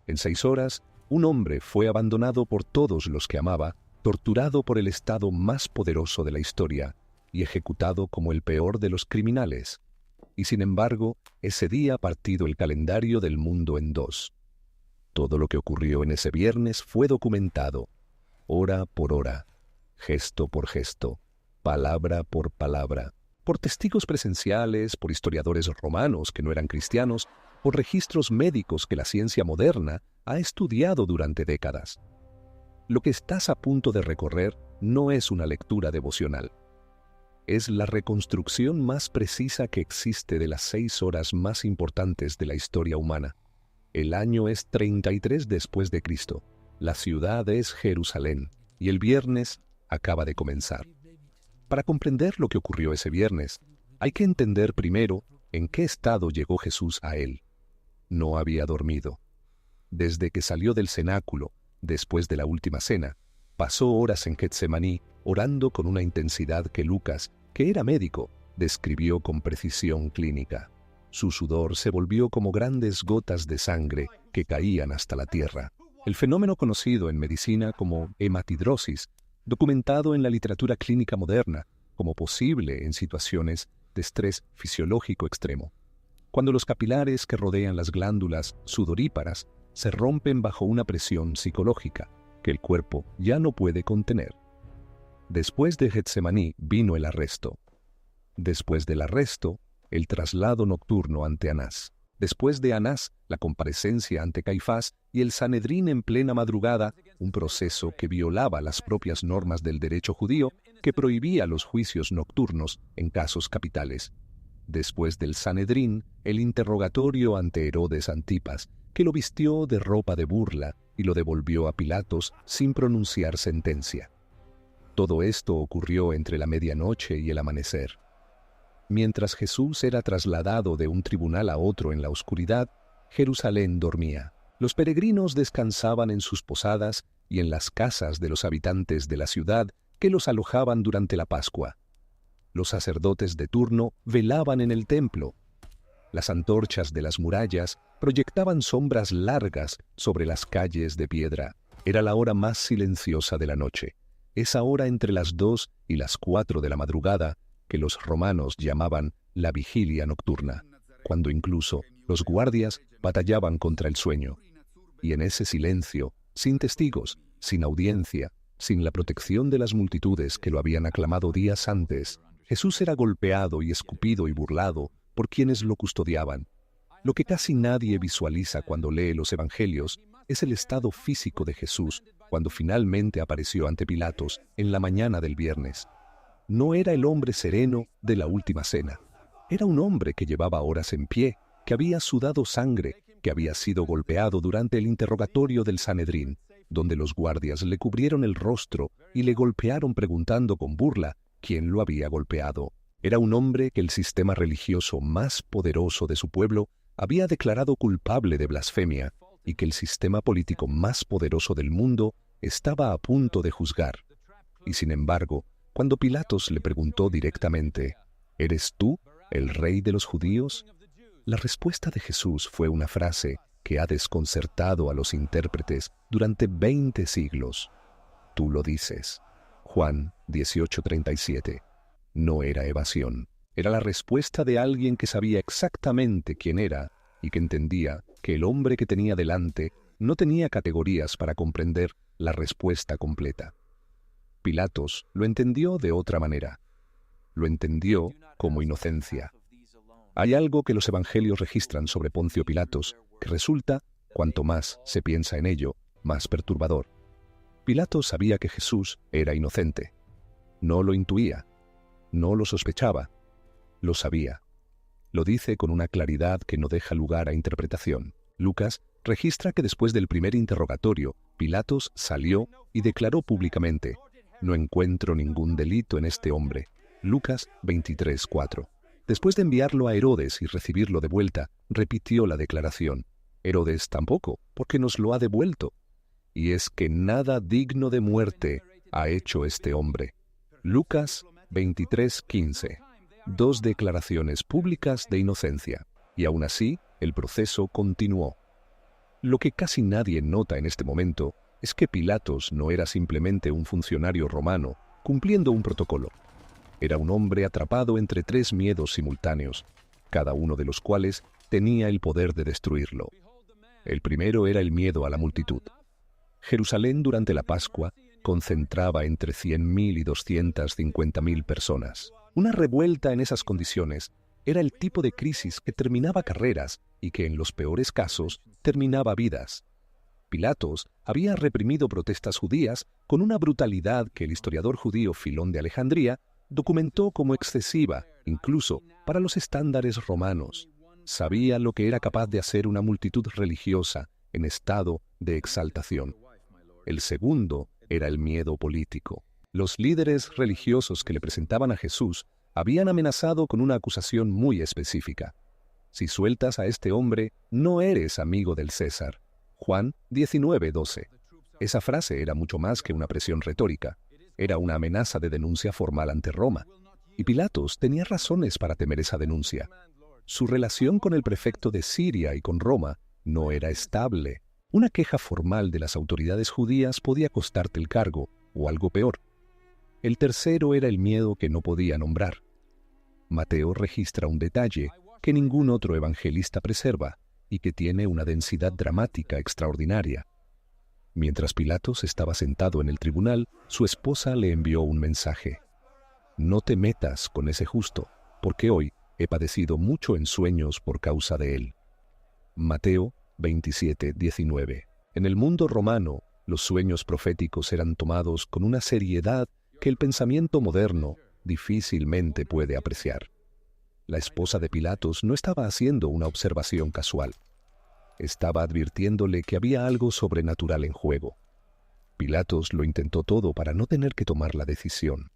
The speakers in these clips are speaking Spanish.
En 6 horas, un hombre fue abandonado por todos los que amaba, torturado por el Estado más poderoso de la historia y ejecutado como el peor de los criminales. Y sin embargo, ese día ha partido el calendario del mundo en 2. Todo lo que ocurrió en ese viernes fue documentado, hora por hora, gesto por gesto, palabra por palabra, por testigos presenciales, por historiadores romanos que no eran cristianos, por registros médicos que la ciencia moderna ha estudiado durante décadas. Lo que estás a punto de recorrer no es una lectura devocional. Es la reconstrucción más precisa que existe de las 6 horas más importantes de la historia humana. El año es 33 después de Cristo, la ciudad es Jerusalén, y el viernes acaba de comenzar. Para comprender lo que ocurrió ese viernes, hay que entender primero en qué estado llegó Jesús a él. No había dormido. Desde que salió del cenáculo, después de la última cena, pasó horas en Getsemaní orando con una intensidad que Lucas, que era médico, describió con precisión clínica. Su sudor se volvió como grandes gotas de sangre que caían hasta la tierra. El fenómeno conocido en medicina como hematidrosis, documentado en la literatura clínica moderna como posible en situaciones de estrés fisiológico extremo. Cuando los capilares que rodean las glándulas sudoríparas se rompen bajo una presión psicológica que el cuerpo ya no puede contener. Después de Getsemaní vino el arresto. Después del arresto, el traslado nocturno ante Anás. Después de Anás, la comparecencia ante Caifás y el Sanedrín en plena madrugada, un proceso que violaba las propias normas del derecho judío que prohibía los juicios nocturnos en casos capitales. Después del Sanedrín, el interrogatorio ante Herodes Antipas, que lo vistió de ropa de burla y lo devolvió a Pilatos sin pronunciar sentencia. Todo esto ocurrió entre la medianoche y el amanecer. Mientras Jesús era trasladado de un tribunal a otro en la oscuridad, Jerusalén dormía. Los peregrinos descansaban en sus posadas y en las casas de los habitantes de la ciudad que los alojaban durante la Pascua. Los sacerdotes de turno velaban en el templo. Las antorchas de las murallas proyectaban sombras largas sobre las calles de piedra. Era la hora más silenciosa de la noche, esa hora entre las 2 y las 4 de la madrugada, que los romanos llamaban la vigilia nocturna, cuando incluso los guardias batallaban contra el sueño. Y en ese silencio, sin testigos, sin audiencia, sin la protección de las multitudes que lo habían aclamado días antes, Jesús era golpeado y escupido y burlado por quienes lo custodiaban. Lo que casi nadie visualiza cuando lee los evangelios es el estado físico de Jesús cuando finalmente apareció ante Pilatos en la mañana del viernes. No era el hombre sereno de la última cena. Era un hombre que llevaba horas en pie, que había sudado sangre, que había sido golpeado durante el interrogatorio del Sanedrín, donde los guardias le cubrieron el rostro y le golpearon preguntando con burla quién lo había golpeado. Era un hombre que el sistema religioso más poderoso de su pueblo había declarado culpable de blasfemia y que el sistema político más poderoso del mundo estaba a punto de juzgar. Y sin embargo, cuando Pilatos le preguntó directamente, ¿eres tú el rey de los judíos?, la respuesta de Jesús fue una frase que ha desconcertado a los intérpretes durante 20 siglos. Tú lo dices. Juan 18:37. No era evasión. Era la respuesta de alguien que sabía exactamente quién era y que entendía que el hombre que tenía delante no tenía categorías para comprender la respuesta completa. Pilatos lo entendió de otra manera. Lo entendió como inocencia. Hay algo que los evangelios registran sobre Poncio Pilatos que resulta, cuanto más se piensa en ello, más perturbador. Pilatos sabía que Jesús era inocente. No lo intuía, no lo sospechaba, lo sabía. Lo dice con una claridad que no deja lugar a interpretación. Lucas registra que después del primer interrogatorio, Pilatos salió y declaró públicamente: «No encuentro ningún delito en este hombre». Lucas 23:4. Después de enviarlo a Herodes y recibirlo de vuelta, repitió la declaración: «Herodes tampoco, porque nos lo ha devuelto. Y es que nada digno de muerte ha hecho este hombre». Lucas 23:15. 2 declaraciones públicas de inocencia. Y aún así, el proceso continuó. Lo que casi nadie nota en este momento es que Pilatos no era simplemente un funcionario romano cumpliendo un protocolo. Era un hombre atrapado entre tres miedos simultáneos, cada uno de los cuales tenía el poder de destruirlo. El primero era el miedo a la multitud. Jerusalén durante la Pascua concentraba entre 100.000 y 250.000 personas. Una revuelta en esas condiciones era el tipo de crisis que terminaba carreras y que en los peores casos terminaba vidas. Pilatos había reprimido protestas judías con una brutalidad que el historiador judío Filón de Alejandría documentó como excesiva, incluso para los estándares romanos. Sabía lo que era capaz de hacer una multitud religiosa en estado de exaltación. El segundo era el miedo político. Los líderes religiosos que le presentaban a Jesús habían amenazado con una acusación muy específica. Si sueltas a este hombre, no eres amigo del César. Juan 19:12. Esa frase era mucho más que una presión retórica. Era una amenaza de denuncia formal ante Roma. Y Pilatos tenía razones para temer esa denuncia. Su relación con el prefecto de Siria y con Roma no era estable. Una queja formal de las autoridades judías podía costarte el cargo, o algo peor. El tercero era el miedo que no podía nombrar. Mateo registra un detalle que ningún otro evangelista preserva y que tiene una densidad dramática extraordinaria. Mientras Pilatos estaba sentado en el tribunal, su esposa le envió un mensaje. No te metas con ese justo, porque hoy he padecido mucho en sueños por causa de él. Mateo 27:19. En el mundo romano, los sueños proféticos eran tomados con una seriedad que el pensamiento moderno difícilmente puede apreciar. La esposa de Pilatos no estaba haciendo una observación casual. Estaba advirtiéndole que había algo sobrenatural en juego. Pilatos lo intentó todo para no tener que tomar la decisión.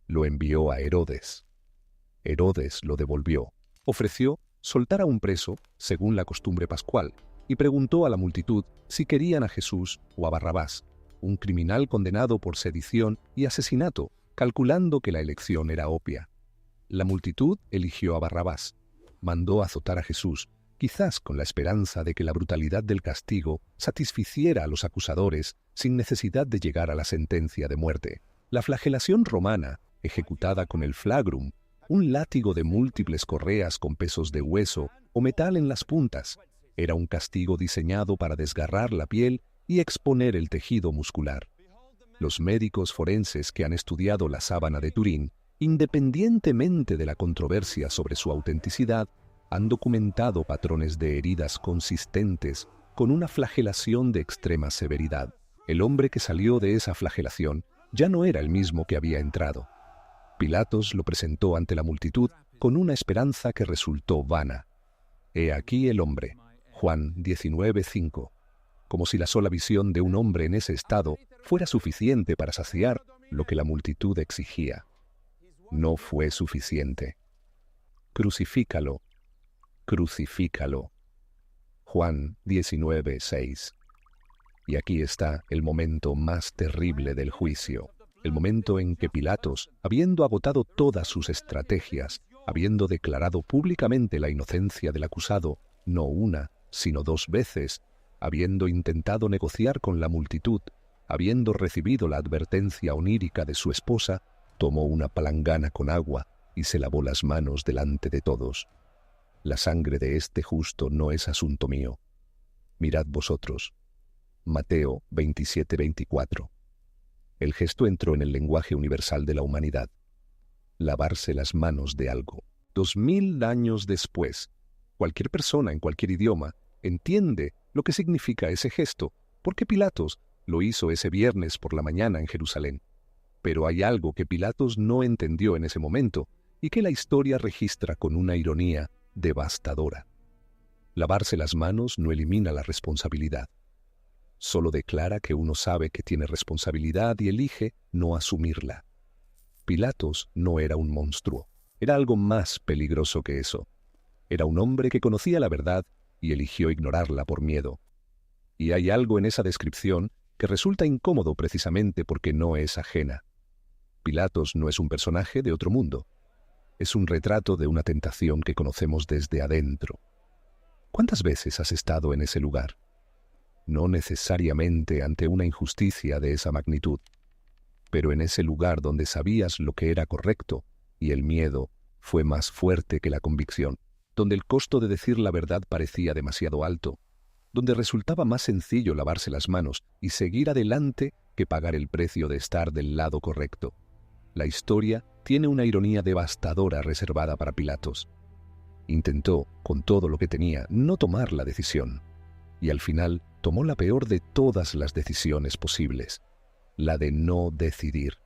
Lo envió a Herodes. Herodes lo devolvió. Ofreció soltar a un preso, según la costumbre pascual, y preguntó a la multitud si querían a Jesús o a Barrabás, un criminal condenado por sedición y asesinato, calculando que la elección era obvia. La multitud eligió a Barrabás. Mandó azotar a Jesús, quizás con la esperanza de que la brutalidad del castigo satisficiera a los acusadores sin necesidad de llegar a la sentencia de muerte. La flagelación romana, ejecutada con el flagrum, un látigo de múltiples correas con pesos de hueso o metal en las puntas, era un castigo diseñado para desgarrar la piel y exponer el tejido muscular. Los médicos forenses que han estudiado la sábana de Turín, independientemente de la controversia sobre su autenticidad, han documentado patrones de heridas consistentes con una flagelación de extrema severidad. El hombre que salió de esa flagelación ya no era el mismo que había entrado. Pilatos lo presentó ante la multitud con una esperanza que resultó vana. He aquí el hombre. Juan 19:5. Como si la sola visión de un hombre en ese estado fuera suficiente para saciar lo que la multitud exigía. No fue suficiente. Crucifícalo. Crucifícalo. Juan 19:6. Y aquí está el momento más terrible del juicio, el momento en que Pilatos, habiendo agotado todas sus estrategias, habiendo declarado públicamente la inocencia del acusado, no una, sino 2 veces, habiendo intentado negociar con la multitud, habiendo recibido la advertencia onírica de su esposa, tomó una palangana con agua y se lavó las manos delante de todos. La sangre de este justo no es asunto mío. Mirad vosotros. Mateo 27:24. El gesto entró en el lenguaje universal de la humanidad. Lavarse las manos de algo. 2000 años después, cualquier persona en cualquier idioma entiende lo que significa ese gesto, porque Pilatos lo hizo ese viernes por la mañana en Jerusalén. Pero hay algo que Pilatos no entendió en ese momento y que la historia registra con una ironía devastadora. Lavarse las manos no elimina la responsabilidad. Solo declara que uno sabe que tiene responsabilidad y elige no asumirla. Pilatos no era un monstruo, era algo más peligroso que eso. Era un hombre que conocía la verdad y eligió ignorarla por miedo. Y hay algo en esa descripción que resulta incómodo precisamente porque no es ajena. Pilatos no es un personaje de otro mundo. Es un retrato de una tentación que conocemos desde adentro. ¿Cuántas veces has estado en ese lugar? no necesariamente ante una injusticia de esa magnitud, pero en ese lugar donde sabías lo que era correcto y el miedo fue más fuerte que la convicción, donde el costo de decir la verdad parecía demasiado alto, donde resultaba más sencillo lavarse las manos y seguir adelante que pagar el precio de estar del lado correcto. La historia tiene una ironía devastadora reservada para Pilatos. Intentó, con todo lo que tenía, no tomar la decisión, y al final tomó la peor de todas las decisiones posibles, la de no decidir.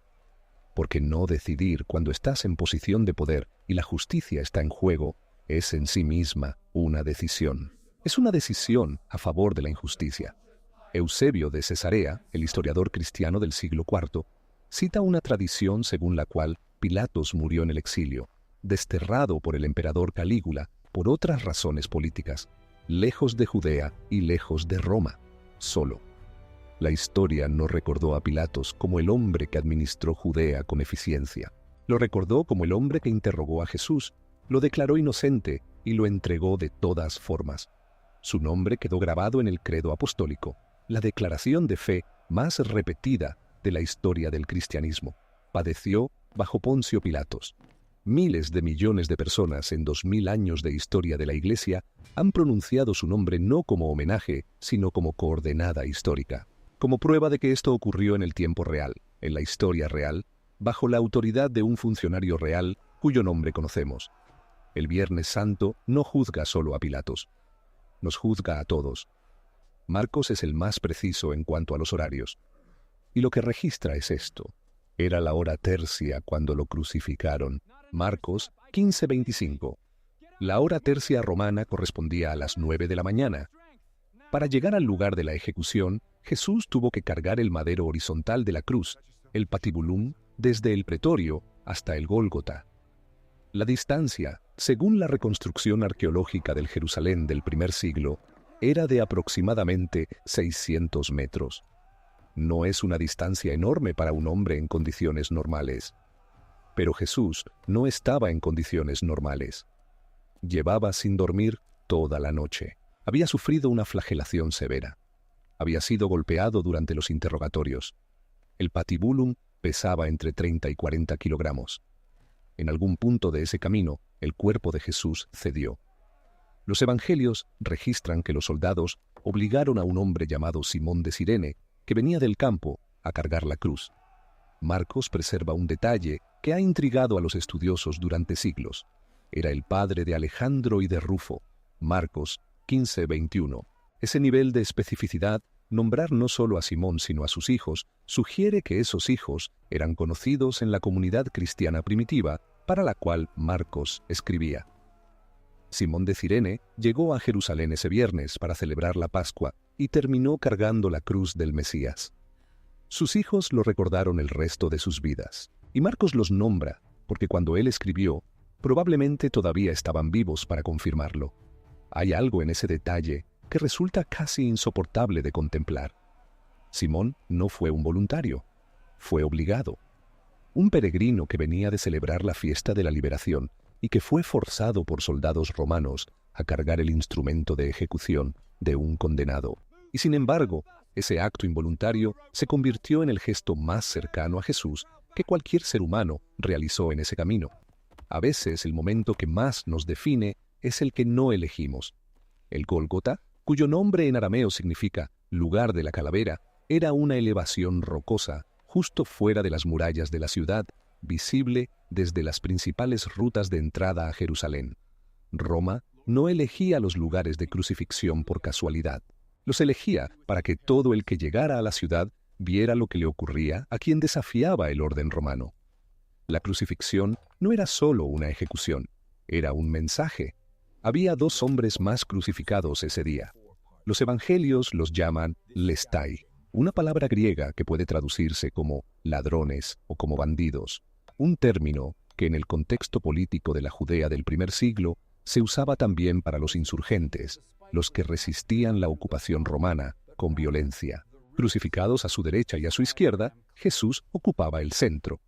Porque no decidir cuando estás en posición de poder y la justicia está en juego es en sí misma una decisión. Es una decisión a favor de la injusticia. Eusebio de Cesarea, el historiador cristiano del siglo IV, cita una tradición según la cual Pilatos murió en el exilio, desterrado por el emperador Calígula por otras razones políticas, lejos de Judea y lejos de Roma, solo. La historia no recordó a Pilatos como el hombre que administró Judea con eficiencia. Lo recordó como el hombre que interrogó a Jesús, lo declaró inocente y lo entregó de todas formas. Su nombre quedó grabado en el credo apostólico, la declaración de fe más repetida de la historia del cristianismo. Padeció bajo Poncio Pilatos. Miles de millones de personas en 2000 años de historia de la Iglesia han pronunciado su nombre no como homenaje, sino como coordenada histórica, como prueba de que esto ocurrió en el tiempo real, en la historia real, bajo la autoridad de un funcionario real cuyo nombre conocemos. El Viernes Santo no juzga solo a Pilatos, nos juzga a todos. Marcos es el más preciso en cuanto a los horarios. Y lo que registra es esto. Era la hora tercia cuando lo crucificaron. Marcos 15:25. La hora tercia romana correspondía a las 9 de la mañana. Para llegar al lugar de la ejecución, Jesús tuvo que cargar el madero horizontal de la cruz, el patibulum, desde el pretorio hasta el Gólgota. La distancia, según la reconstrucción arqueológica del Jerusalén del primer siglo, era de aproximadamente 600 metros. No es una distancia enorme para un hombre en condiciones normales. Pero Jesús no estaba en condiciones normales. Llevaba sin dormir toda la noche. Había sufrido una flagelación severa. Había sido golpeado durante los interrogatorios. El patibulum pesaba entre 30 y 40 kilogramos. En algún punto de ese camino, el cuerpo de Jesús cedió. Los evangelios registran que los soldados obligaron a un hombre llamado Simón de Cirene, que venía del campo, a cargar la cruz. Marcos preserva un detalle que ha intrigado a los estudiosos durante siglos. Era el padre de Alejandro y de Rufo. Marcos 15:21. Ese nivel de especificidad, nombrar no solo a Simón sino a sus hijos, sugiere que esos hijos eran conocidos en la comunidad cristiana primitiva para la cual Marcos escribía. Simón de Cirene llegó a Jerusalén ese viernes para celebrar la Pascua y terminó cargando la cruz del Mesías. Sus hijos lo recordaron el resto de sus vidas, y Marcos los nombra porque cuando él escribió, probablemente todavía estaban vivos para confirmarlo. Hay algo en ese detalle que resulta casi insoportable de contemplar. Simón no fue un voluntario, fue obligado. Un peregrino que venía de celebrar la fiesta de la liberación y que fue forzado por soldados romanos a cargar el instrumento de ejecución de un condenado. Y sin embargo, ese acto involuntario se convirtió en el gesto más cercano a Jesús que cualquier ser humano realizó en ese camino. A veces el momento que más nos define es el que no elegimos. El Gólgota, cuyo nombre en arameo significa lugar de la calavera, era una elevación rocosa justo fuera de las murallas de la ciudad, visible desde las principales rutas de entrada a Jerusalén. Roma no elegía los lugares de crucifixión por casualidad. Los elegía para que todo el que llegara a la ciudad viera lo que le ocurría a quien desafiaba el orden romano. La crucifixión no era solo una ejecución, era un mensaje. Había 2 hombres más crucificados ese día. Los evangelios los llaman lestai, una palabra griega que puede traducirse como ladrones o como bandidos, un término que en el contexto político de la Judea del primer siglo se usaba también para los insurgentes, los que resistían la ocupación romana con violencia. Crucificados a su derecha y a su izquierda, Jesús ocupaba el centro.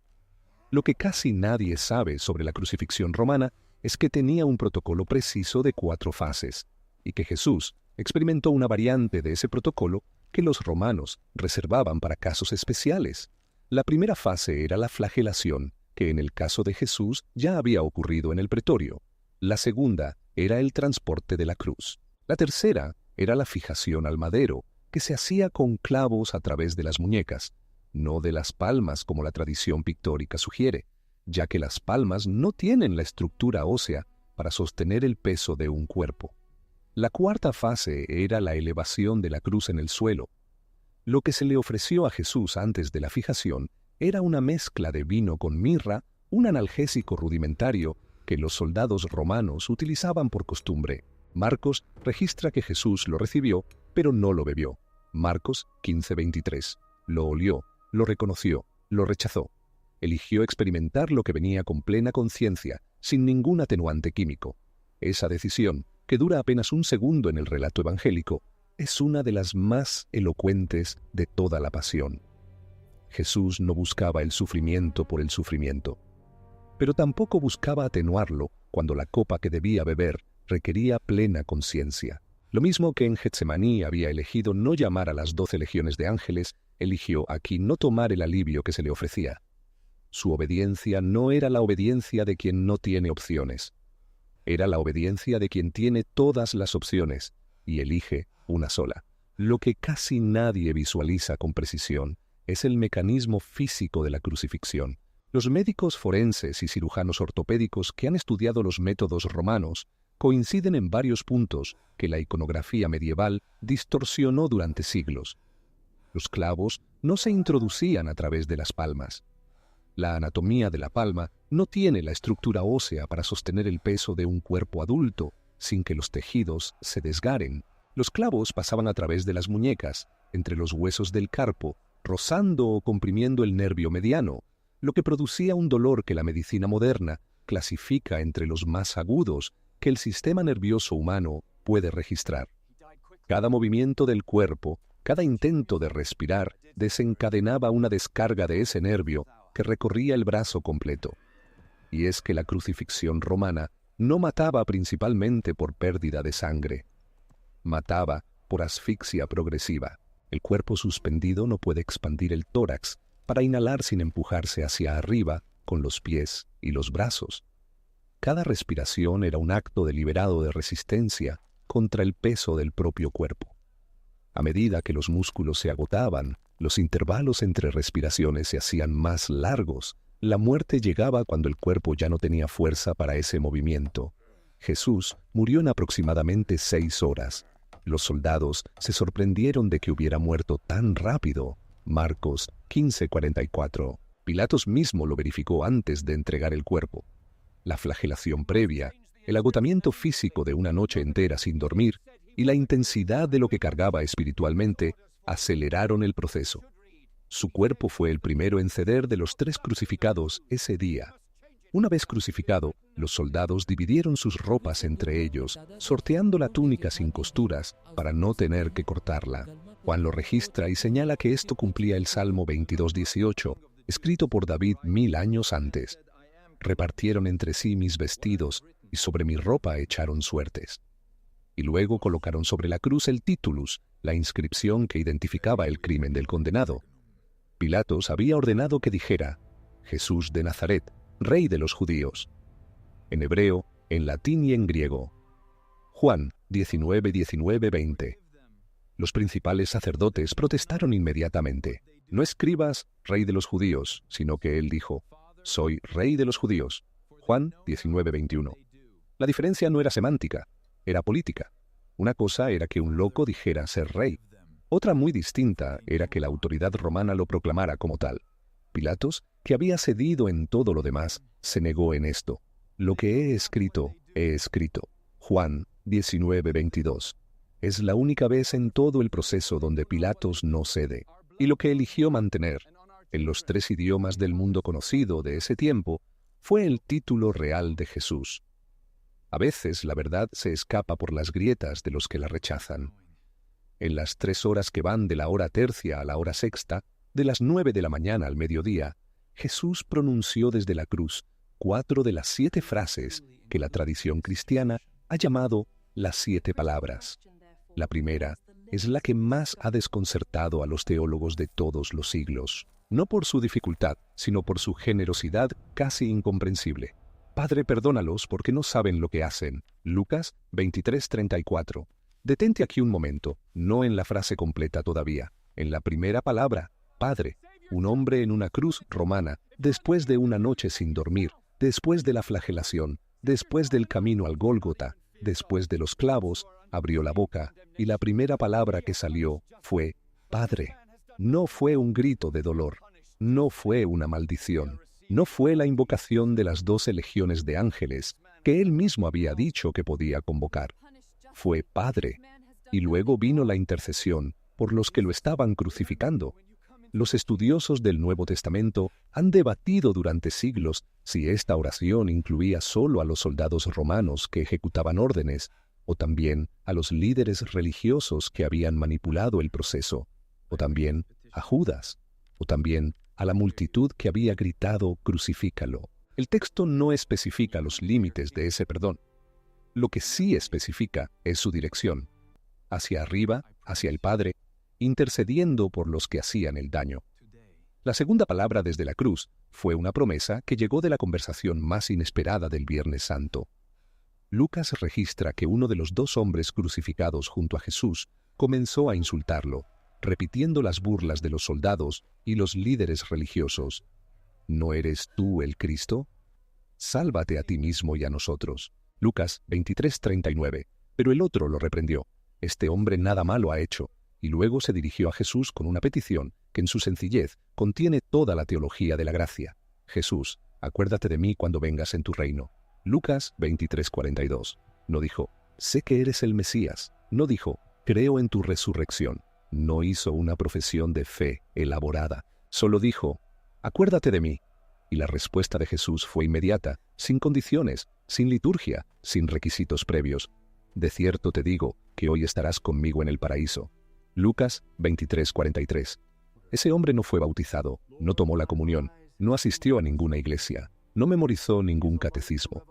Lo que casi nadie sabe sobre la crucifixión romana es que tenía un protocolo preciso de 4 fases, y que Jesús, experimentó una variante de ese protocolo que los romanos reservaban para casos especiales. La primera fase era la flagelación, que en el caso de Jesús ya había ocurrido en el pretorio. La segunda era el transporte de la cruz. La tercera era la fijación al madero, que se hacía con clavos a través de las muñecas, no de las palmas como la tradición pictórica sugiere, ya que las palmas no tienen la estructura ósea para sostener el peso de un cuerpo. La cuarta fase era la elevación de la cruz en el suelo. Lo que se le ofreció a Jesús antes de la fijación era una mezcla de vino con mirra, un analgésico rudimentario que los soldados romanos utilizaban por costumbre. Marcos registra que Jesús lo recibió, pero no lo bebió. Marcos 15:23. Lo olió, lo reconoció, lo rechazó. Eligió experimentar lo que venía con plena conciencia, sin ningún atenuante químico. Esa decisión, que dura apenas un segundo en el relato evangélico, es una de las más elocuentes de toda la pasión. Jesús no buscaba el sufrimiento por el sufrimiento, pero tampoco buscaba atenuarlo cuando la copa que debía beber requería plena conciencia. Lo mismo que en Getsemaní había elegido no llamar a las 12 legiones de ángeles, eligió aquí no tomar el alivio que se le ofrecía. Su obediencia no era la obediencia de quien no tiene opciones. Era la obediencia de quien tiene todas las opciones y elige una sola. Lo que casi nadie visualiza con precisión es el mecanismo físico de la crucifixión. Los médicos forenses y cirujanos ortopédicos que han estudiado los métodos romanos coinciden en varios puntos que la iconografía medieval distorsionó durante siglos. Los clavos no se introducían a través de las palmas. La anatomía de la palma no tiene la estructura ósea para sostener el peso de un cuerpo adulto sin que los tejidos se desgaren. Los clavos pasaban a través de las muñecas, entre los huesos del carpo, rozando o comprimiendo el nervio mediano, lo que producía un dolor que la medicina moderna clasifica entre los más agudos que el sistema nervioso humano puede registrar. Cada movimiento del cuerpo, cada intento de respirar, desencadenaba una descarga de ese nervio que recorría el brazo completo. Y es que la crucifixión romana no mataba principalmente por pérdida de sangre. Mataba por asfixia progresiva. El cuerpo suspendido no puede expandir el tórax para inhalar sin empujarse hacia arriba con los pies y los brazos. Cada respiración era un acto deliberado de resistencia contra el peso del propio cuerpo. A medida que los músculos se agotaban, los intervalos entre respiraciones se hacían más largos. La muerte llegaba cuando el cuerpo ya no tenía fuerza para ese movimiento. Jesús murió en aproximadamente 6 horas. Los soldados se sorprendieron de que hubiera muerto tan rápido. Marcos 15:44. Pilatos mismo lo verificó antes de entregar el cuerpo. La flagelación previa, el agotamiento físico de una noche entera sin dormir y la intensidad de lo que cargaba espiritualmente aceleraron el proceso. Su cuerpo fue el primero en ceder de los 3 crucificados ese día. Una vez crucificado, los soldados dividieron sus ropas entre ellos, sorteando la túnica sin costuras para no tener que cortarla. Juan lo registra y señala que esto cumplía el Salmo 22:18, escrito por David 1000 años antes. Repartieron entre sí mis vestidos y sobre mi ropa echaron suertes. Y luego colocaron sobre la cruz el titulus, la inscripción que identificaba el crimen del condenado. Pilatos había ordenado que dijera: Jesús de Nazaret, Rey de los judíos. En hebreo, en latín y en griego. Juan 19:19-20. Los principales sacerdotes protestaron inmediatamente. No escribas Rey de los judíos, sino que él dijo: Soy Rey de los judíos. Juan 19:21. La diferencia no era semántica, era política. Una cosa era que un loco dijera ser rey. Otra muy distinta era que la autoridad romana lo proclamara como tal. Pilatos, que había cedido en todo lo demás, se negó en esto. Lo que he escrito, he escrito. Juan 19:22. Es la única vez en todo el proceso donde Pilatos no cede. Y lo que eligió mantener, en los 3 idiomas del mundo conocido de ese tiempo, fue el título real de Jesús. A veces la verdad se escapa por las grietas de los que la rechazan. En las 3 horas que van de la hora tercia a la hora sexta, de las 9 de la mañana al mediodía, Jesús pronunció desde la cruz 4 de las 7 frases que la tradición cristiana ha llamado las 7 palabras. La primera es la que más ha desconcertado a los teólogos de todos los siglos, no por su dificultad, sino por su generosidad casi incomprensible. Padre, perdónalos porque no saben lo que hacen. Lucas 23:34. Detente aquí un momento, no en la frase completa todavía, en la primera palabra, Padre. Un hombre en una cruz romana, después de una noche sin dormir, después de la flagelación, después del camino al Gólgota, después de los clavos, abrió la boca, y la primera palabra que salió fue Padre. No fue un grito de dolor, no fue una maldición, no fue la invocación de las 12 legiones de ángeles que él mismo había dicho que podía convocar. Fue Padre, y luego vino la intercesión por los que lo estaban crucificando. Los estudiosos del Nuevo Testamento han debatido durante siglos si esta oración incluía solo a los soldados romanos que ejecutaban órdenes, o también a los líderes religiosos que habían manipulado el proceso, o también a Judas, o también a la multitud que había gritado «Crucifícalo». El texto no especifica los límites de ese perdón. Lo que sí especifica es su dirección, hacia arriba, hacia el Padre, intercediendo por los que hacían el daño. La segunda palabra desde la cruz fue una promesa que llegó de la conversación más inesperada del Viernes Santo. Lucas registra que uno de los 2 hombres crucificados junto a Jesús comenzó a insultarlo, repitiendo las burlas de los soldados y los líderes religiosos. ¿No eres tú el Cristo? Sálvate a ti mismo y a nosotros. Lucas 23:39. Pero el otro lo reprendió. Este hombre nada malo ha hecho. Y luego se dirigió a Jesús con una petición que en su sencillez contiene toda la teología de la gracia. Jesús, acuérdate de mí cuando vengas en tu reino. Lucas 23:42. No dijo, sé que eres el Mesías. No dijo, creo en tu resurrección. No hizo una profesión de fe elaborada. Solo dijo, acuérdate de mí. Y la respuesta de Jesús fue inmediata, sin condiciones, sin liturgia, sin requisitos previos. De cierto te digo que hoy estarás conmigo en el paraíso. Lucas 23:43. Ese hombre no fue bautizado, no tomó la comunión, no asistió a ninguna iglesia, no memorizó ningún catecismo.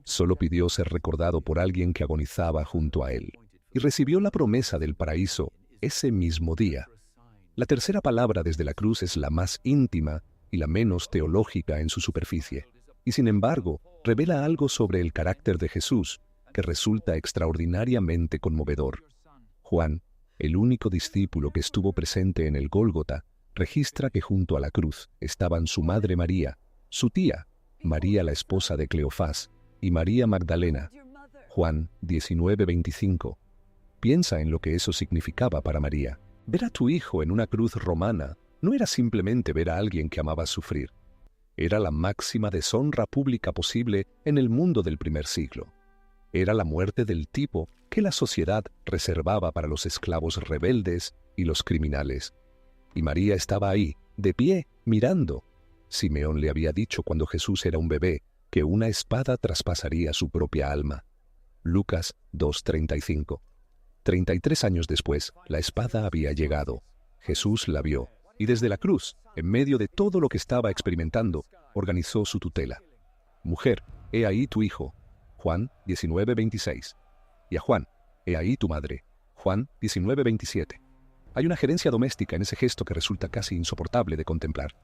Solo pidió ser recordado por alguien que agonizaba junto a él. Y recibió la promesa del paraíso ese mismo día. La tercera palabra desde la cruz es la más íntima y la menos teológica en su superficie. Y sin embargo, revela algo sobre el carácter de Jesús que resulta extraordinariamente conmovedor. Juan, el único discípulo que estuvo presente en el Gólgota, registra que junto a la cruz estaban su madre María, su tía, María la esposa de Cleofás, y María Magdalena. Juan 19:25. Piensa en lo que eso significaba para María. Ver a tu hijo en una cruz romana no era simplemente ver a alguien que amaba sufrir. Era la máxima deshonra pública posible en el mundo del primer siglo. Era la muerte del tipo que la sociedad reservaba para los esclavos rebeldes y los criminales. Y María estaba ahí, de pie, mirando. Simeón le había dicho cuando Jesús era un bebé que una espada traspasaría su propia alma. Lucas 2:35. 33 años después, la espada había llegado. Jesús la vio, y desde la cruz, en medio de todo lo que estaba experimentando, organizó su tutela. Mujer, he ahí tu hijo. Juan 19:26. Y a Juan, he ahí tu madre. Juan 19:27. Hay una gerencia doméstica en ese gesto que resulta casi insoportable de contemplar.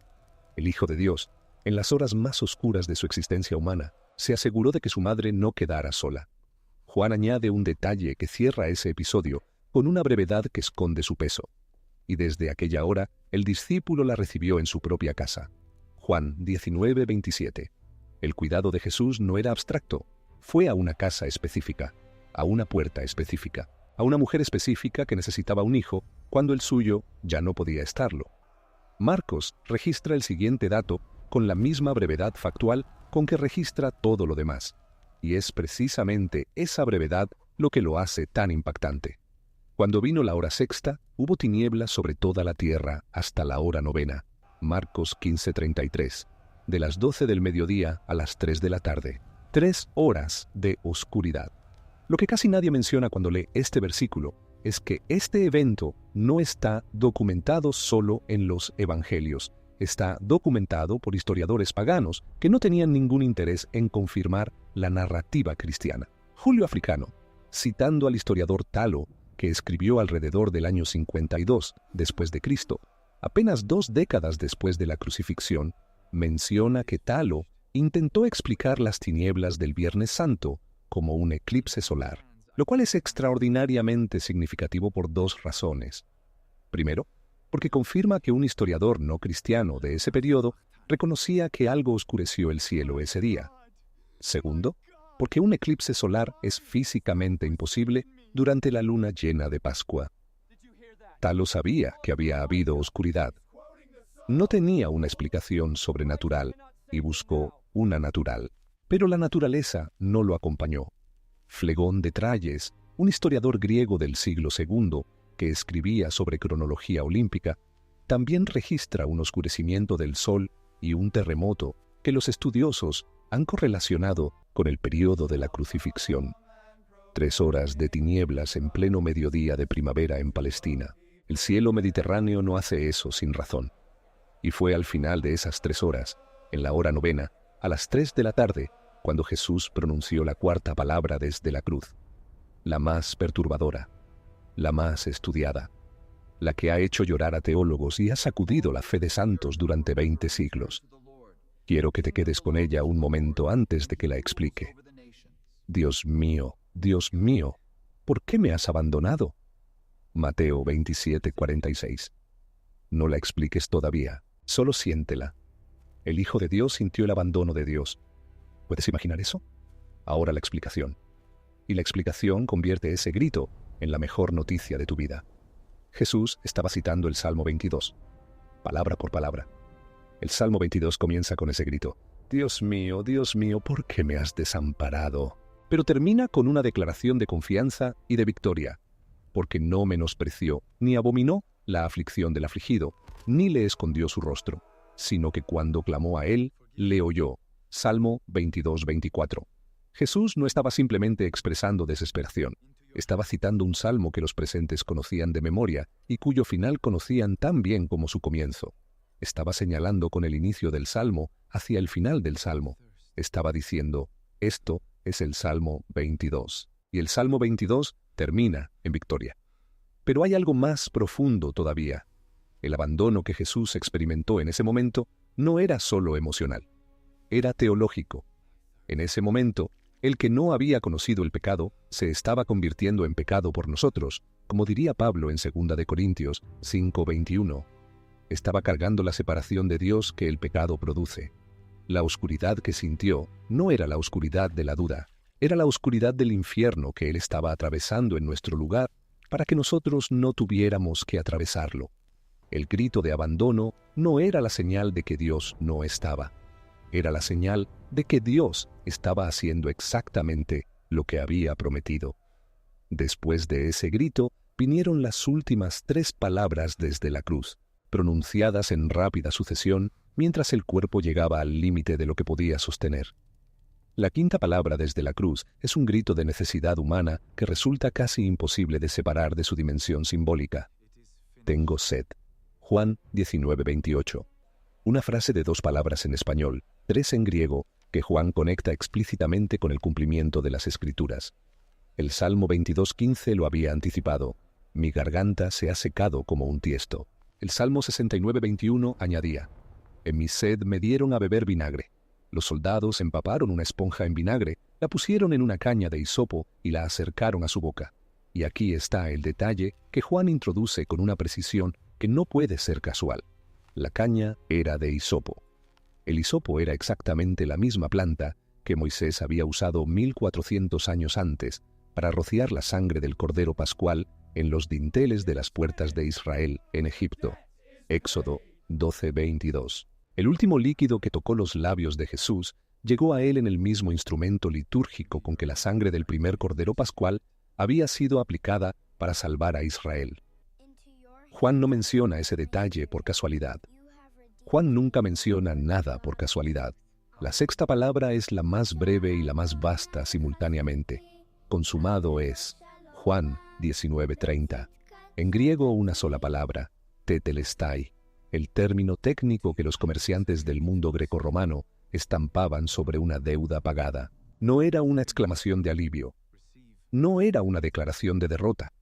El Hijo de Dios, en las horas más oscuras de su existencia humana, se aseguró de que su madre no quedara sola. Juan añade un detalle que cierra ese episodio con una brevedad que esconde su peso. Y desde aquella hora, el discípulo la recibió en su propia casa. Juan 19:27. El cuidado de Jesús no era abstracto. Fue a una casa específica, a una puerta específica, a una mujer específica que necesitaba un hijo cuando el suyo ya no podía estarlo. Marcos registra el siguiente dato con la misma brevedad factual con que registra todo lo demás. Y es precisamente esa brevedad lo que lo hace tan impactante. Cuando vino la hora sexta, hubo tinieblas sobre toda la tierra hasta la hora novena. Marcos 15:33. De las 12 del mediodía a las 3 de la tarde. 3 horas de oscuridad. Lo que casi nadie menciona cuando lee este versículo es que este evento no está documentado solo en los evangelios. Está documentado por historiadores paganos que no tenían ningún interés en confirmar la narrativa cristiana. Julio Africano, citando al historiador Talo, que escribió alrededor del año 52 después de Cristo, apenas 2 décadas después de la crucifixión, menciona que Talo intentó explicar las tinieblas del Viernes Santo como un eclipse solar, lo cual es extraordinariamente significativo por 2 razones. Primero, porque confirma que un historiador no cristiano de ese periodo reconocía que algo oscureció el cielo ese día. Segundo, porque un eclipse solar es físicamente imposible durante la luna llena de Pascua. Talo sabía que había habido oscuridad. No tenía una explicación sobrenatural y buscó una natural, pero la naturaleza no lo acompañó. Flegón de Tralles, un historiador griego del siglo II que escribía sobre cronología olímpica, también registra un oscurecimiento del sol y un terremoto que los estudiosos han correlacionado con el período de la crucifixión. 3 horas de tinieblas en pleno mediodía de primavera en Palestina. El cielo mediterráneo no hace eso sin razón. Y fue al final de esas 3 horas, en la hora novena, a las 3 de la tarde, cuando Jesús pronunció la 4ª palabra desde la cruz, la más perturbadora, la más estudiada, la que ha hecho llorar a teólogos y ha sacudido la fe de santos durante 20 siglos. Quiero que te quedes con ella un momento antes de que la explique. Dios mío, ¿por qué me has abandonado? Mateo 27:46. No la expliques todavía, solo siéntela. El Hijo de Dios sintió el abandono de Dios. ¿Puedes imaginar eso? Ahora la explicación. Y la explicación convierte ese grito en la mejor noticia de tu vida. Jesús estaba citando el Salmo 22, palabra por palabra. El Salmo 22 comienza con ese grito: Dios mío, ¿por qué me has desamparado? Pero termina con una declaración de confianza y de victoria, porque no menospreció ni abominó la aflicción del afligido, ni le escondió su rostro, sino que cuando clamó a él, le oyó. Salmo 22:24. Jesús no estaba simplemente expresando desesperación. Estaba citando un salmo que los presentes conocían de memoria y cuyo final conocían tan bien como su comienzo. Estaba señalando con el inicio del salmo hacia el final del salmo. Estaba diciendo: esto es el Salmo 22. Y el Salmo 22 termina en victoria. Pero hay algo más profundo todavía. El abandono que Jesús experimentó en ese momento no era solo emocional, era teológico. En ese momento, el que no había conocido el pecado se estaba convirtiendo en pecado por nosotros, como diría Pablo en 2 de Corintios 5:21. Estaba cargando la separación de Dios que el pecado produce. La oscuridad que sintió no era la oscuridad de la duda, era la oscuridad del infierno que él estaba atravesando en nuestro lugar para que nosotros no tuviéramos que atravesarlo. El grito de abandono no era la señal de que Dios no estaba. Era la señal de que Dios estaba haciendo exactamente lo que había prometido. Después de ese grito, vinieron las últimas 3 palabras desde la cruz, pronunciadas en rápida sucesión mientras el cuerpo llegaba al límite de lo que podía sostener. La 5ª palabra desde la cruz es un grito de necesidad humana que resulta casi imposible de separar de su dimensión simbólica. Tengo sed. Juan 19:28. Una frase de 2 palabras en español, 3 en griego, que Juan conecta explícitamente con el cumplimiento de las Escrituras. El Salmo 22:15 lo había anticipado: mi garganta se ha secado como un tiesto. El Salmo 69:21 añadía: en mi sed me dieron a beber vinagre. Los soldados empaparon una esponja en vinagre, la pusieron en una caña de hisopo y la acercaron a su boca. Y aquí está el detalle que Juan introduce con una precisión que no puede ser casual. La caña era de hisopo. El hisopo era exactamente la misma planta que Moisés había usado 1400 años antes para rociar la sangre del Cordero Pascual en los dinteles de las puertas de Israel en Egipto. Éxodo 12:22. El último líquido que tocó los labios de Jesús llegó a él en el mismo instrumento litúrgico con que la sangre del primer Cordero Pascual había sido aplicada para salvar a Israel. Juan no menciona ese detalle por casualidad. Juan nunca menciona nada por casualidad. La 6ª palabra es la más breve y la más vasta simultáneamente. Consumado es. Juan 19:30. En griego una sola palabra, tetelestai, el término técnico que los comerciantes del mundo grecorromano estampaban sobre una deuda pagada. No era una exclamación de alivio. No era una declaración de derrota.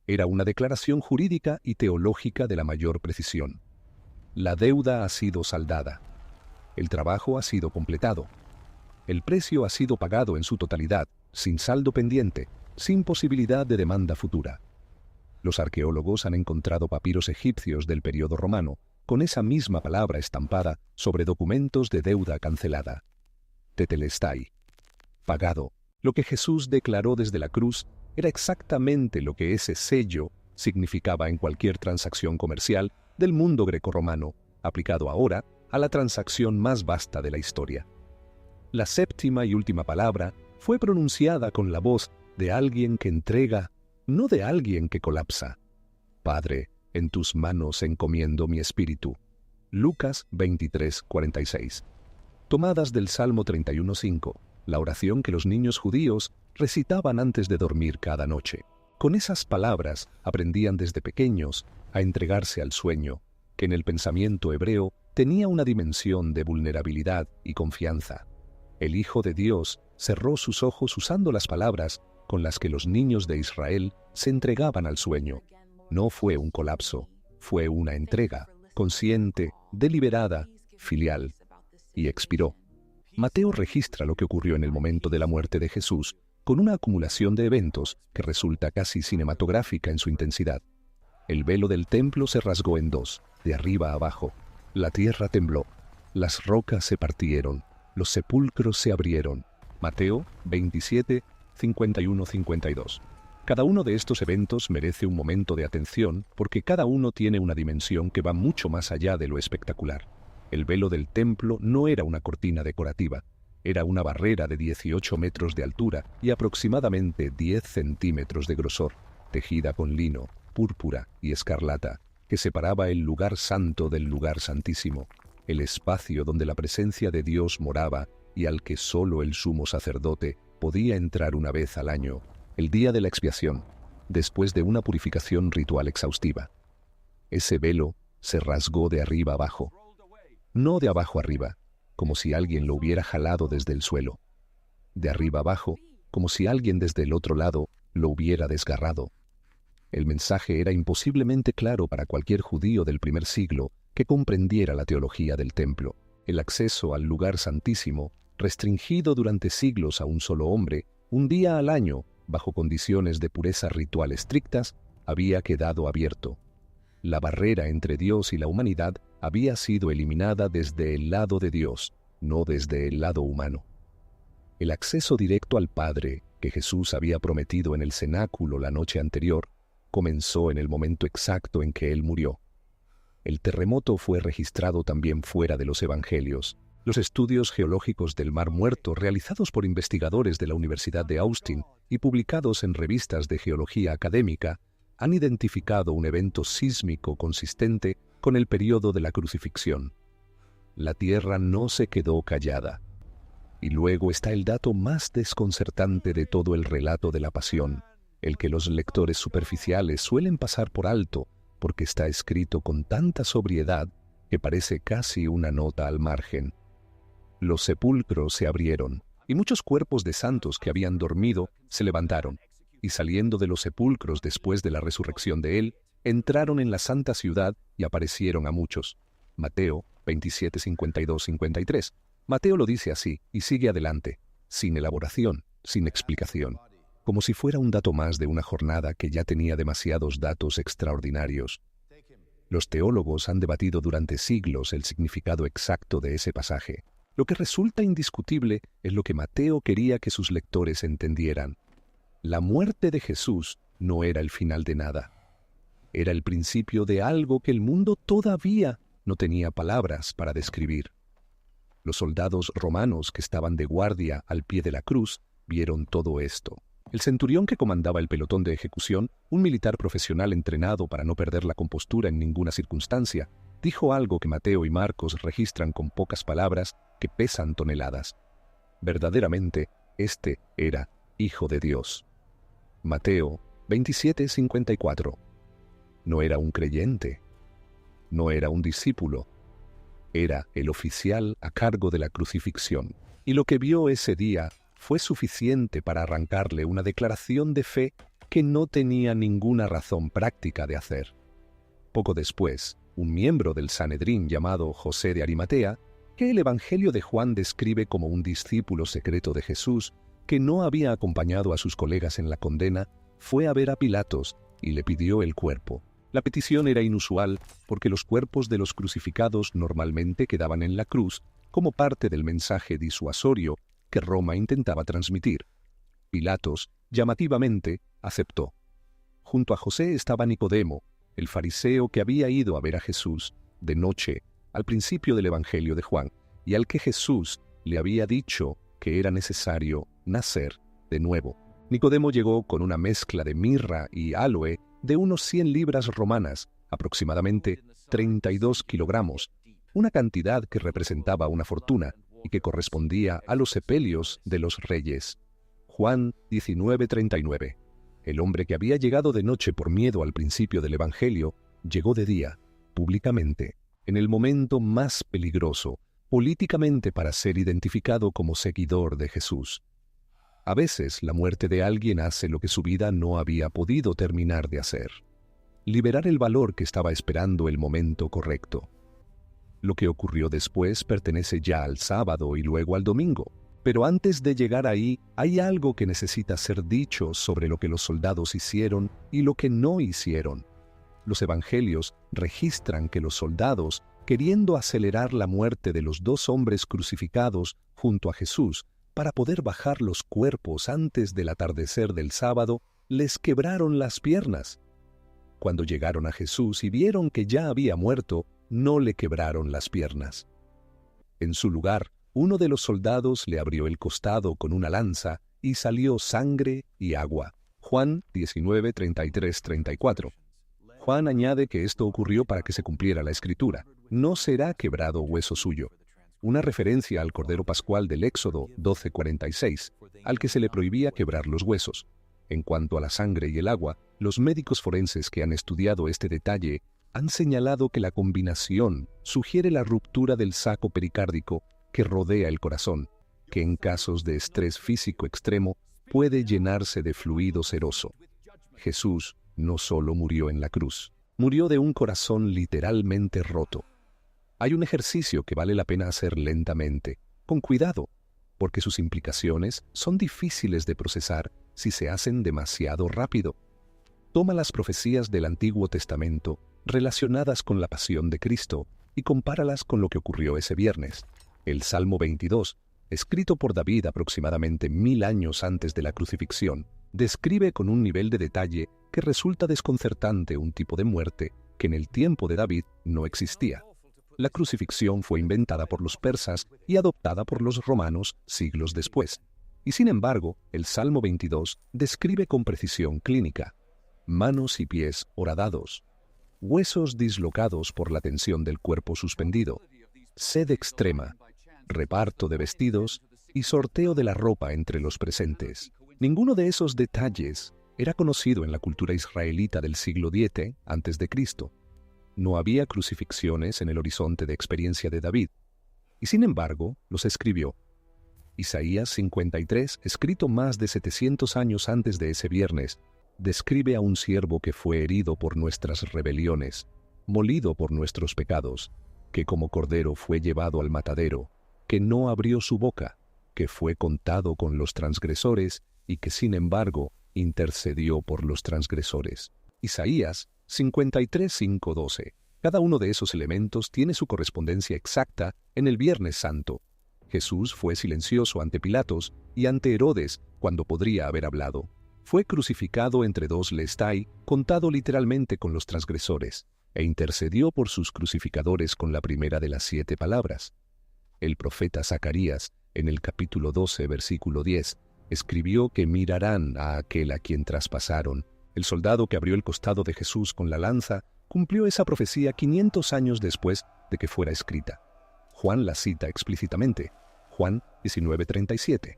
Era una declaración jurídica y teológica de la mayor precisión. La deuda ha sido saldada. El trabajo ha sido completado. El precio ha sido pagado en su totalidad, sin saldo pendiente, sin posibilidad de demanda futura. Los arqueólogos han encontrado papiros egipcios del período romano con esa misma palabra estampada sobre documentos de deuda cancelada. Tetelestai. Pagado. Lo que Jesús declaró desde la cruz era exactamente lo que ese sello significaba en cualquier transacción comercial del mundo grecorromano, aplicado ahora a la transacción más vasta de la historia. La séptima y última palabra fue pronunciada con la voz de alguien que entrega, no de alguien que colapsa. Padre, en tus manos encomiendo mi espíritu. Lucas 23:46. Tomadas del Salmo 31:5, la oración que los niños judíos recitaban antes de dormir cada noche. Con esas palabras aprendían desde pequeños a entregarse al sueño, que en el pensamiento hebreo tenía una dimensión de vulnerabilidad y confianza. El Hijo de Dios cerró sus ojos usando las palabras con las que los niños de Israel se entregaban al sueño. No fue un colapso, fue una entrega, consciente, deliberada, filial, y expiró. Mateo registra lo que ocurrió en el momento de la muerte de Jesús con una acumulación de eventos que resulta casi cinematográfica en su intensidad. El velo del templo se rasgó en dos, de arriba a abajo. La tierra tembló, las rocas se partieron, los sepulcros se abrieron. Mateo 27, 51-52. Cada uno de estos eventos merece un momento de atención porque cada uno tiene una dimensión que va mucho más allá de lo espectacular. El velo del templo no era una cortina decorativa, era una barrera de 18 metros de altura y aproximadamente 10 centímetros de grosor, tejida con lino, púrpura y escarlata, que separaba el lugar santo del lugar santísimo, el espacio donde la presencia de Dios moraba y al que solo el sumo sacerdote podía entrar una vez al año, el día de la expiación, después de una purificación ritual exhaustiva. Ese velo se rasgó de arriba abajo, no de abajo arriba, como si alguien lo hubiera jalado desde el suelo, de arriba abajo, como si alguien desde el otro lado lo hubiera desgarrado. El mensaje era imposiblemente claro para cualquier judío del primer siglo que comprendiera la teología del templo. El acceso al lugar santísimo, restringido durante siglos a un solo hombre, un día al año, bajo condiciones de pureza ritual estrictas, había quedado abierto. La barrera entre Dios y la humanidad había sido eliminada desde el lado de Dios, no desde el lado humano. El acceso directo al Padre, que Jesús había prometido en el cenáculo la noche anterior, comenzó en el momento exacto en que Él murió. El terremoto fue registrado también fuera de los evangelios. Los estudios geológicos del Mar Muerto realizados por investigadores de la Universidad de Austin y publicados en revistas de geología académica han identificado un evento sísmico consistente con el período de la crucifixión. La tierra no se quedó callada. Y luego está el dato más desconcertante de todo el relato de la pasión, el que los lectores superficiales suelen pasar por alto porque está escrito con tanta sobriedad que parece casi una nota al margen. Los sepulcros se abrieron, y muchos cuerpos de santos que habían dormido se levantaron, y saliendo de los sepulcros después de la resurrección de Él, entraron en la santa ciudad y aparecieron a muchos. Mateo 27, 52, 53. Mateo lo dice así, y sigue adelante, sin elaboración, sin explicación, como si fuera un dato más de una jornada que ya tenía demasiados datos extraordinarios. Los teólogos han debatido durante siglos el significado exacto de ese pasaje. Lo que resulta indiscutible es lo que Mateo quería que sus lectores entendieran. La muerte de Jesús no era el final de nada. Era el principio de algo que el mundo todavía no tenía palabras para describir. Los soldados romanos que estaban de guardia al pie de la cruz vieron todo esto. El centurión que comandaba el pelotón de ejecución, un militar profesional entrenado para no perder la compostura en ninguna circunstancia, dijo algo que Mateo y Marcos registran con pocas palabras que pesan toneladas. Verdaderamente, este era Hijo de Dios. Mateo 27:54. No era un creyente, no era un discípulo, era el oficial a cargo de la crucifixión. Y lo que vio ese día fue suficiente para arrancarle una declaración de fe que no tenía ninguna razón práctica de hacer. Poco después, un miembro del Sanedrín llamado José de Arimatea, que el Evangelio de Juan describe como un discípulo secreto de Jesús, que no había acompañado a sus colegas en la condena, fue a ver a Pilatos y le pidió el cuerpo. La petición era inusual porque los cuerpos de los crucificados normalmente quedaban en la cruz como parte del mensaje disuasorio que Roma intentaba transmitir. Pilatos, llamativamente, aceptó. Junto a José estaba Nicodemo, el fariseo que había ido a ver a Jesús de noche al principio del Evangelio de Juan, y al que Jesús le había dicho que era necesario nacer de nuevo. Nicodemo llegó con una mezcla de mirra y aloe de unos 100 libras romanas, aproximadamente 32 kilogramos, una cantidad que representaba una fortuna y que correspondía a los sepelios de los reyes. Juan 19:39. El hombre que había llegado de noche por miedo al principio del Evangelio, llegó de día, públicamente, en el momento más peligroso, políticamente para ser identificado como seguidor de Jesús. A veces la muerte de alguien hace lo que su vida no había podido terminar de hacer: liberar el valor que estaba esperando el momento correcto. Lo que ocurrió después pertenece ya al sábado y luego al domingo. Pero antes de llegar ahí, hay algo que necesita ser dicho sobre lo que los soldados hicieron y lo que no hicieron. Los evangelios registran que los soldados, queriendo acelerar la muerte de los 2 hombres crucificados junto a Jesús para poder bajar los cuerpos antes del atardecer del sábado, les quebraron las piernas. Cuando llegaron a Jesús y vieron que ya había muerto, no le quebraron las piernas. En su lugar, uno de los soldados le abrió el costado con una lanza y salió sangre y agua. Juan 19:33-34. Juan añade que esto ocurrió para que se cumpliera la Escritura: no será quebrado hueso suyo. Una referencia al Cordero Pascual del Éxodo 12:46, al que se le prohibía quebrar los huesos. En cuanto a la sangre y el agua, los médicos forenses que han estudiado este detalle han señalado que la combinación sugiere la ruptura del saco pericárdico que rodea el corazón, que en casos de estrés físico extremo puede llenarse de fluido seroso. Jesús no solo murió en la cruz, murió de un corazón literalmente roto. Hay un ejercicio que vale la pena hacer lentamente, con cuidado, porque sus implicaciones son difíciles de procesar si se hacen demasiado rápido. Toma las profecías del Antiguo Testamento relacionadas con la pasión de Cristo y compáralas con lo que ocurrió ese viernes. El Salmo 22, escrito por David aproximadamente 1000 años antes de la crucifixión, describe con un nivel de detalle que resulta desconcertante un tipo de muerte que en el tiempo de David no existía. La crucifixión fue inventada por los persas y adoptada por los romanos siglos después. Y sin embargo, el Salmo 22 describe con precisión clínica: manos y pies horadados, huesos dislocados por la tensión del cuerpo suspendido, sed extrema, reparto de vestidos y sorteo de la ropa entre los presentes. Ninguno de esos detalles era conocido en la cultura israelita del siglo X a.C. No había crucifixiones en el horizonte de experiencia de David, y sin embargo los escribió. Isaías 53, escrito más de 700 años antes de ese viernes, describe a un siervo que fue herido por nuestras rebeliones, molido por nuestros pecados, que como cordero fue llevado al matadero, que no abrió su boca, que fue contado con los transgresores y que sin embargo intercedió por los transgresores. Isaías 53:5-12. Cada uno de esos elementos tiene su correspondencia exacta en el Viernes Santo. Jesús fue silencioso ante Pilatos y ante Herodes cuando podría haber hablado. Fue crucificado entre 2 lestai, contado literalmente con los transgresores, e intercedió por sus crucificadores con la primera de las 7 palabras. El profeta Zacarías, en el capítulo 12, versículo 10, escribió que mirarán a aquel a quien traspasaron. El soldado que abrió el costado de Jesús con la lanza cumplió esa profecía 500 años después de que fuera escrita. Juan la cita explícitamente. Juan 19:37.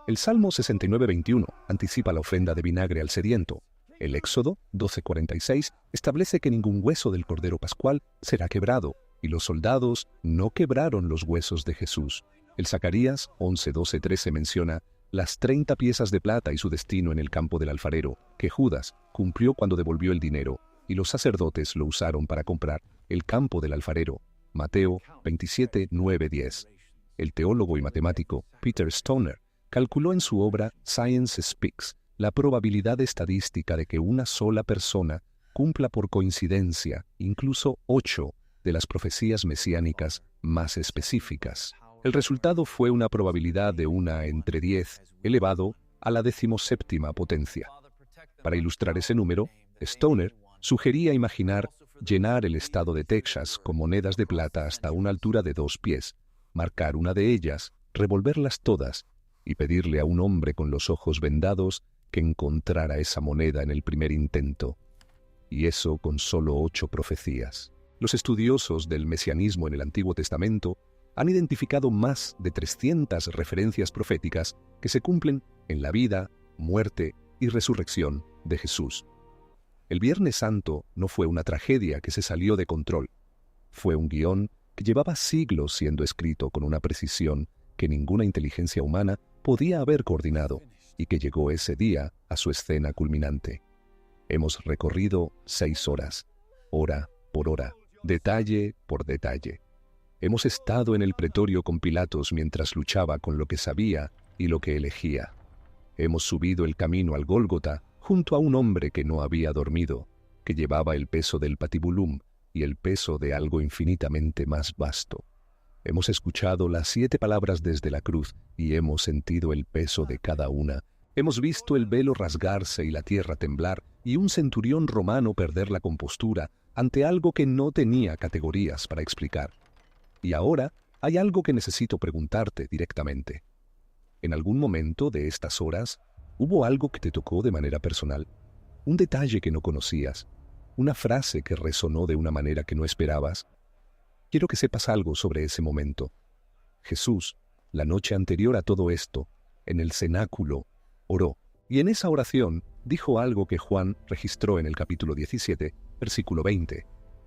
El Salmo 69:21 anticipa la ofrenda de vinagre al sediento. El Éxodo 12:46 establece que ningún hueso del Cordero Pascual será quebrado, y los soldados no quebraron los huesos de Jesús. El Zacarías 11:12-13 menciona: las 30 piezas de plata y su destino en el campo del alfarero, que Judas cumplió cuando devolvió el dinero, y los sacerdotes lo usaron para comprar el campo del alfarero. Mateo 27, 9, 10. El teólogo y matemático Peter Stoner calculó en su obra Science Speaks la probabilidad estadística de que una sola persona cumpla por coincidencia incluso 8 de las profecías mesiánicas más específicas. El resultado fue una probabilidad de 1 entre 10 elevado a la 17ª potencia. Para ilustrar ese número, Stoner sugería imaginar llenar el estado de Texas con monedas de plata hasta una altura de 2 pies, marcar una de ellas, revolverlas todas y pedirle a un hombre con los ojos vendados que encontrara esa moneda en el primer intento. Y eso con solo 8 profecías. Los estudiosos del mesianismo en el Antiguo Testamento han identificado más de 300 referencias proféticas que se cumplen en la vida, muerte y resurrección de Jesús. El Viernes Santo no fue una tragedia que se salió de control. Fue un guión que llevaba siglos siendo escrito con una precisión que ninguna inteligencia humana podía haber coordinado y que llegó ese día a su escena culminante. Hemos recorrido 6 horas, hora por hora, detalle por detalle. Hemos estado en el pretorio con Pilatos mientras luchaba con lo que sabía y lo que elegía. Hemos subido el camino al Gólgota junto a un hombre que no había dormido, que llevaba el peso del patibulum y el peso de algo infinitamente más vasto. Hemos escuchado las 7 palabras desde la cruz y hemos sentido el peso de cada una. Hemos visto el velo rasgarse y la tierra temblar y un centurión romano perder la compostura ante algo que no tenía categorías para explicar. Y ahora hay algo que necesito preguntarte directamente. ¿En algún momento de estas horas hubo algo que te tocó de manera personal? ¿Un detalle que no conocías? ¿Una frase que resonó de una manera que no esperabas? Quiero que sepas algo sobre ese momento. Jesús, la noche anterior a todo esto, en el cenáculo, oró. Y en esa oración dijo algo que Juan registró en el capítulo 17, versículo 20.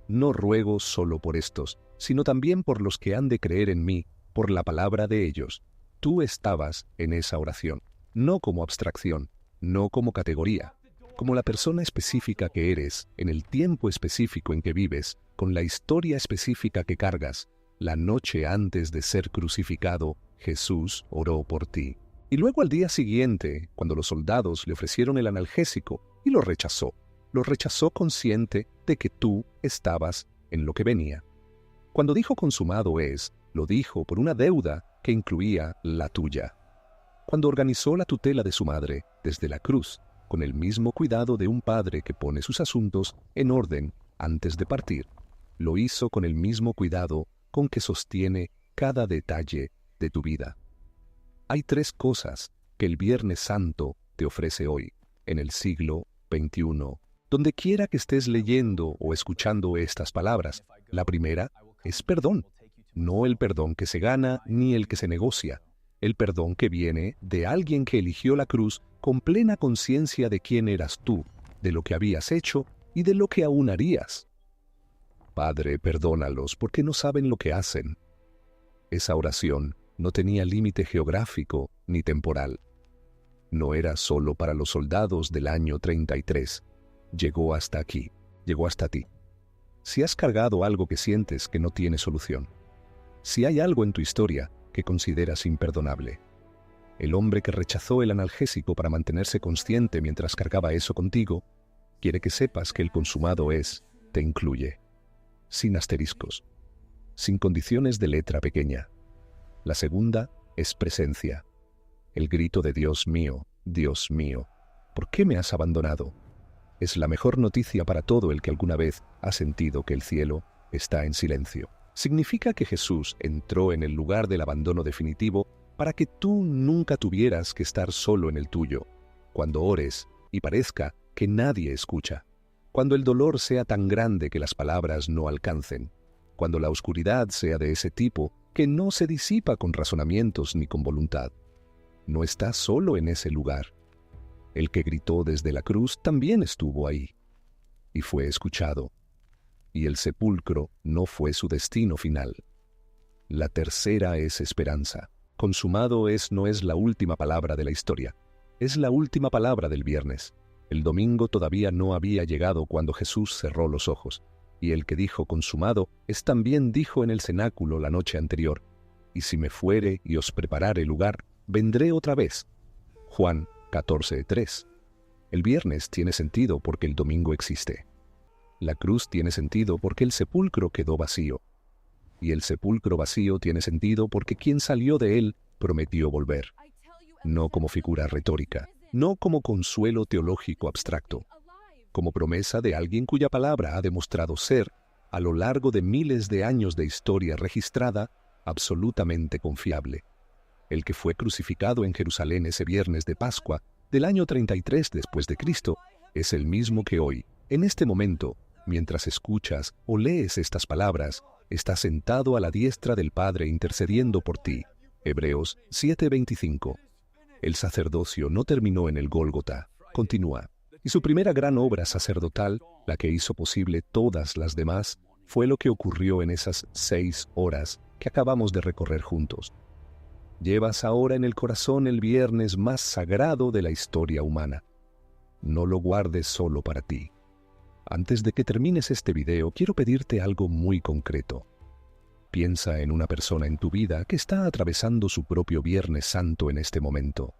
No ruego solo por estos, sino también por los que han de creer en mí, por la palabra de ellos. Tú estabas en esa oración, no como abstracción, no como categoría, como la persona específica que eres, en el tiempo específico en que vives, con la historia específica que cargas. La noche antes de ser crucificado, Jesús oró por ti. Y luego al día siguiente, cuando los soldados le ofrecieron el analgésico y lo rechazó consciente de que tú estabas en lo que venía. Cuando dijo consumado es, lo dijo por una deuda que incluía la tuya. Cuando organizó la tutela de su madre desde la cruz, con el mismo cuidado de un padre que pone sus asuntos en orden antes de partir, lo hizo con el mismo cuidado con que sostiene cada detalle de tu vida. Hay 3 cosas que el Viernes Santo te ofrece hoy, en el siglo XXI. Donde quiera que estés leyendo o escuchando estas palabras, la primera es perdón. No el perdón que se gana ni el que se negocia. El perdón que viene de alguien que eligió la cruz con plena conciencia de quién eras tú, de lo que habías hecho y de lo que aún harías. Padre, perdónalos porque no saben lo que hacen. Esa oración no tenía límite geográfico ni temporal. No era solo para los soldados del año 33. Llegó hasta aquí, llegó hasta ti. Si has cargado algo que sientes que no tiene solución, si hay algo en tu historia que consideras imperdonable, el hombre que rechazó el analgésico para mantenerse consciente mientras cargaba eso contigo, quiere que sepas que el consumado es, te incluye, sin asteriscos, sin condiciones de letra pequeña. La segunda es presencia, el grito de Dios mío, ¿por qué me has abandonado? Es la mejor noticia para todo el que alguna vez ha sentido que el cielo está en silencio. Significa que Jesús entró en el lugar del abandono definitivo para que tú nunca tuvieras que estar solo en el tuyo, cuando ores y parezca que nadie escucha, cuando el dolor sea tan grande que las palabras no alcancen, cuando la oscuridad sea de ese tipo que no se disipa con razonamientos ni con voluntad. No estás solo en ese lugar. El que gritó desde la cruz también estuvo ahí, y fue escuchado, y el sepulcro no fue su destino final. La tercera es esperanza. Consumado no es la última palabra de la historia. Es la última palabra del viernes. El domingo todavía no había llegado cuando Jesús cerró los ojos. Y el que dijo consumado también dijo en el cenáculo la noche anterior: y si me fuere y os preparare lugar, vendré otra vez. Juan 14:3. El viernes tiene sentido porque el domingo existe. La cruz tiene sentido porque el sepulcro quedó vacío. Y el sepulcro vacío tiene sentido porque quien salió de él prometió volver. No como figura retórica, no como consuelo teológico abstracto, como promesa de alguien cuya palabra ha demostrado ser, a lo largo de miles de años de historia registrada, absolutamente confiable. El que fue crucificado en Jerusalén ese viernes de Pascua del año 33 después de Cristo es el mismo que hoy, en este momento, mientras escuchas o lees estas palabras, está sentado a la diestra del Padre intercediendo por ti. Hebreos 7:25. El sacerdocio no terminó en el Gólgota, continúa. Y su primera gran obra sacerdotal, la que hizo posible todas las demás, fue lo que ocurrió en esas 6 horas que acabamos de recorrer juntos. Llevas ahora en el corazón el viernes más sagrado de la historia humana. No lo guardes solo para ti. Antes de que termines este video, quiero pedirte algo muy concreto. Piensa en una persona en tu vida que está atravesando su propio Viernes Santo en este momento.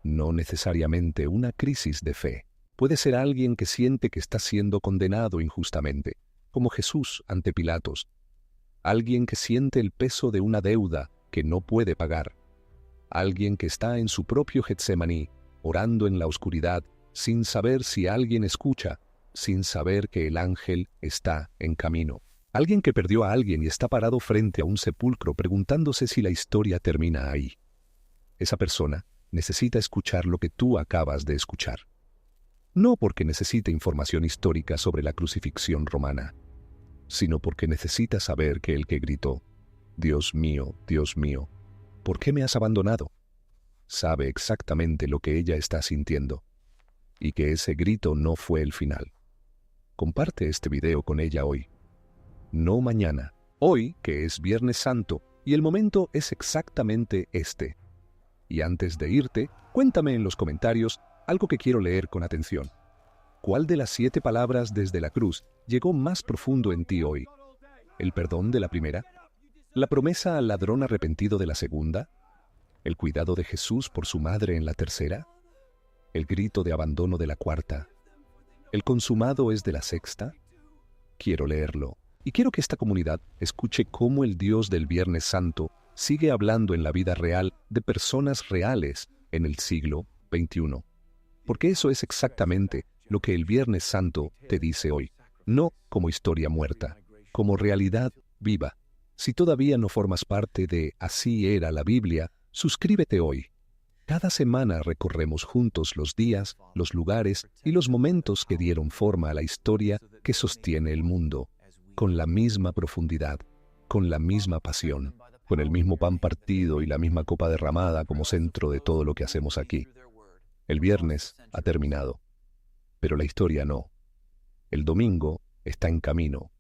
No necesariamente una crisis de fe. Puede ser alguien que siente que está siendo condenado injustamente, como Jesús ante Pilatos. Alguien que siente el peso de una deuda que no puede pagar. Alguien que está en su propio Getsemaní, orando en la oscuridad, sin saber si alguien escucha, sin saber que el ángel está en camino. Alguien que perdió a alguien y está parado frente a un sepulcro preguntándose si la historia termina ahí. Esa persona necesita escuchar lo que tú acabas de escuchar. No porque necesite información histórica sobre la crucifixión romana, sino porque necesita saber que el que gritó, Dios mío, ¿por qué me has abandonado?, sabe exactamente lo que ella está sintiendo, y que ese grito no fue el final. Comparte este video con ella hoy. No mañana. Hoy, que es Viernes Santo, y el momento es exactamente este. Y antes de irte, cuéntame en los comentarios algo que quiero leer con atención. ¿Cuál de las 7 palabras desde la cruz llegó más profundo en ti hoy? ¿El perdón de la primera? ¿La promesa al ladrón arrepentido de la segunda? ¿El cuidado de Jesús por su madre en la tercera? ¿El grito de abandono de la cuarta? ¿El consumado es de la sexta? Quiero leerlo. Y quiero que esta comunidad escuche cómo el Dios del Viernes Santo sigue hablando en la vida real de personas reales en el siglo XXI. Porque eso es exactamente lo que el Viernes Santo te dice hoy. No como historia muerta, como realidad viva. Si todavía no formas parte de Así era la Biblia, suscríbete hoy. Cada semana recorremos juntos los días, los lugares y los momentos que dieron forma a la historia que sostiene el mundo, con la misma profundidad, con la misma pasión, con el mismo pan partido y la misma copa derramada como centro de todo lo que hacemos aquí. El viernes ha terminado, pero la historia no. El domingo está en camino.